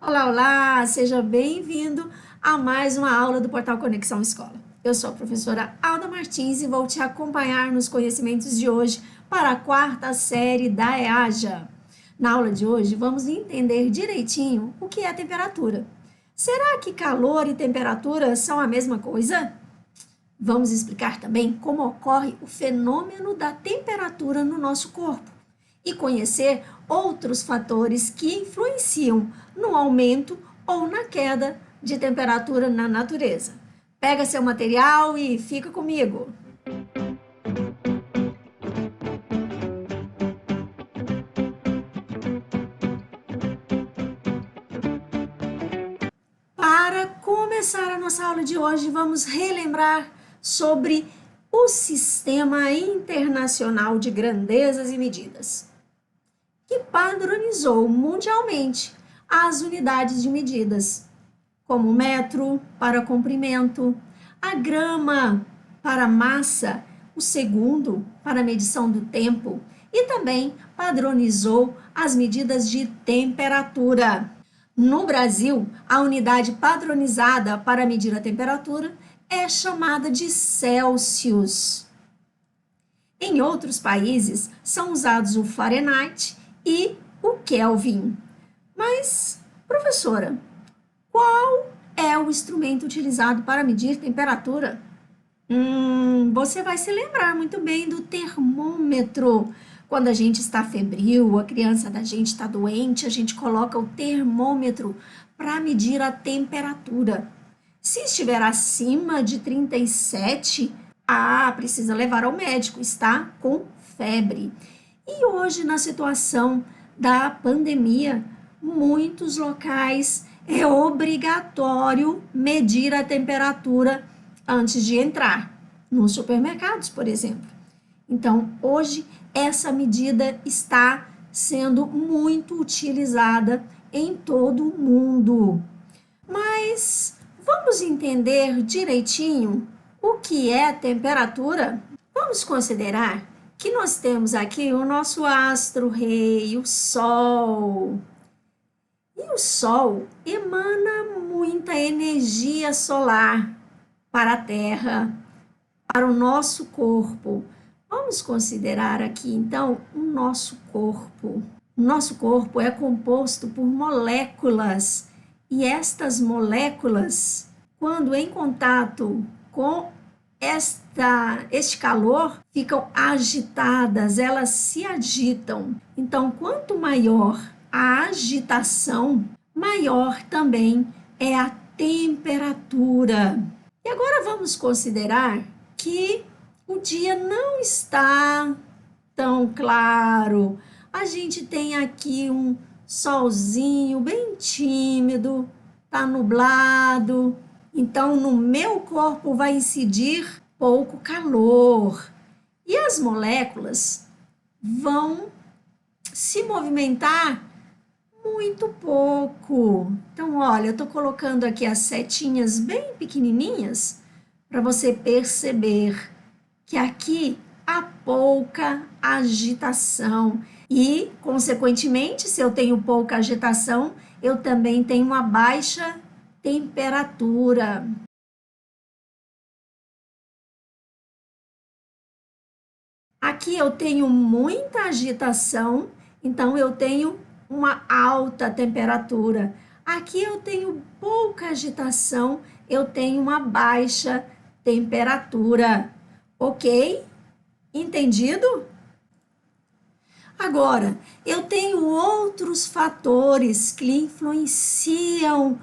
Olá, olá! Seja bem-vindo a mais uma aula do Portal Conexão Escola. Eu sou a professora Alda Martins e vou te acompanhar nos conhecimentos de hoje para a quarta série da EAJA. Na aula de hoje, vamos entender direitinho o que é temperatura. Será que calor e temperatura são a mesma coisa? Vamos explicar também como ocorre o fenômeno da temperatura no nosso corpo e conhecer outros fatores que influenciam no aumento ou na queda de temperatura na natureza. Pega seu material e fica comigo! Para começar a nossa aula de hoje, vamos relembrar sobre o Sistema Internacional de Grandezas e Medidas, que padronizou mundialmente as unidades de medidas, como o metro para comprimento, a grama para massa, o segundo para medição do tempo e também padronizou as medidas de temperatura. No Brasil, a unidade padronizada para medir a temperatura é chamada de Celsius. Em outros países, são usados o Fahrenheit e o Kelvin. Mas, professora, qual é o instrumento utilizado para medir temperatura? Você vai se lembrar muito bem do termômetro. Quando a gente está febril, a criança da gente está doente, a gente coloca o termômetro para medir a temperatura. Se estiver acima de 37, precisa levar ao médico, está com febre. E hoje, na situação da pandemia, muitos locais é obrigatório medir a temperatura antes de entrar, nos supermercados, por exemplo. Então, hoje, essa medida está sendo muito utilizada em todo o mundo. Mas vamos entender direitinho o que é temperatura? Vamos considerar que nós temos aqui o nosso astro-rei, o Sol. E o Sol emana muita energia solar para a Terra, para o nosso corpo. Vamos considerar aqui, então, o nosso corpo. O nosso corpo é composto por moléculas, e estas moléculas, quando em contato com este calor, ficam agitadas, elas se agitam. Então, quanto maior a agitação, maior também é a temperatura. E agora vamos considerar que o dia não está tão claro. A gente tem aqui um solzinho bem tímido, tá nublado. Então, no meu corpo vai incidir pouco calor. E as moléculas vão se movimentar muito pouco. Então, olha, eu estou colocando aqui as setinhas bem pequenininhas para você perceber que aqui há pouca agitação. E, consequentemente, se eu tenho pouca agitação, eu também tenho uma baixa temperatura. Aqui eu tenho muita agitação, então eu tenho uma alta temperatura. Aqui eu tenho pouca agitação, eu tenho uma baixa temperatura. Ok? Entendido? Agora, eu tenho outros fatores que influenciam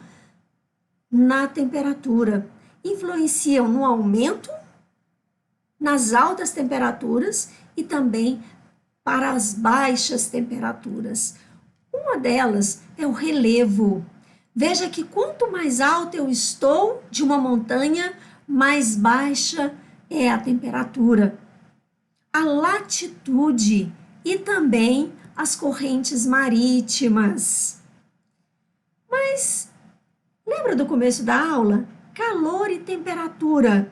na temperatura. Influenciam no aumento, nas altas temperaturas e também para as baixas temperaturas. Uma delas é o relevo. Veja que quanto mais alto eu estou de uma montanha, mais baixa é a temperatura. A latitude e também as correntes marítimas. Mas lembra do começo da aula? Calor e temperatura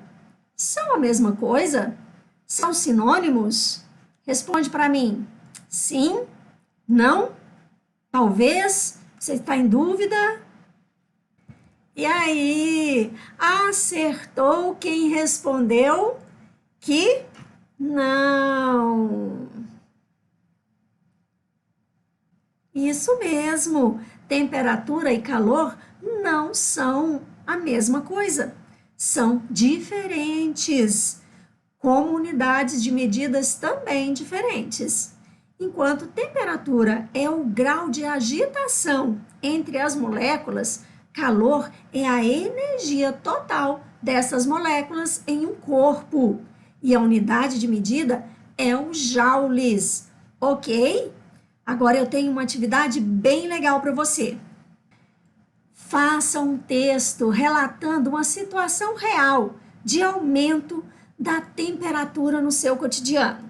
são a mesma coisa? São sinônimos? Responde para mim. Sim? Não? Talvez? Você está em dúvida? E aí, acertou quem respondeu que não. Isso mesmo, temperatura e calor não são a mesma coisa, são diferentes, como unidades de medidas também diferentes. Enquanto temperatura é o grau de agitação entre as moléculas, calor é a energia total dessas moléculas em um corpo. E a unidade de medida é o joules, ok? Agora eu tenho uma atividade bem legal para você. Faça um texto relatando uma situação real de aumento da temperatura no seu cotidiano,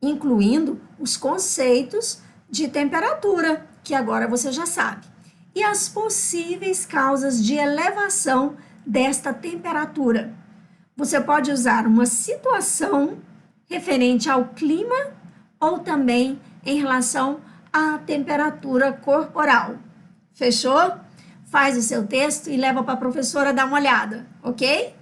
incluindo os conceitos de temperatura, que agora você já sabe, e as possíveis causas de elevação desta temperatura. Você pode usar uma situação referente ao clima ou também em relação à temperatura corporal. Fechou? Faz o seu texto e leva para a professora dar uma olhada, ok?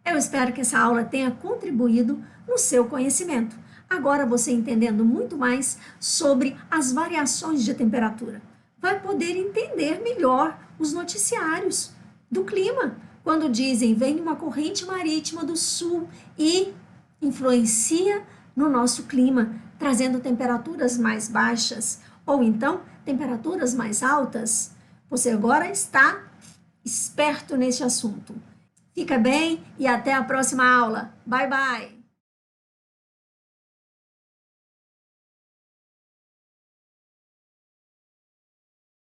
Eu espero que essa aula tenha contribuído no seu conhecimento. Agora você entendendo muito mais sobre as variações de temperatura, vai poder entender melhor os noticiários do clima, quando dizem vem uma corrente marítima do sul e influencia no nosso clima, trazendo temperaturas mais baixas ou então temperaturas mais altas. Você agora está esperto nesse assunto. Fica bem e até a próxima aula. Bye, bye!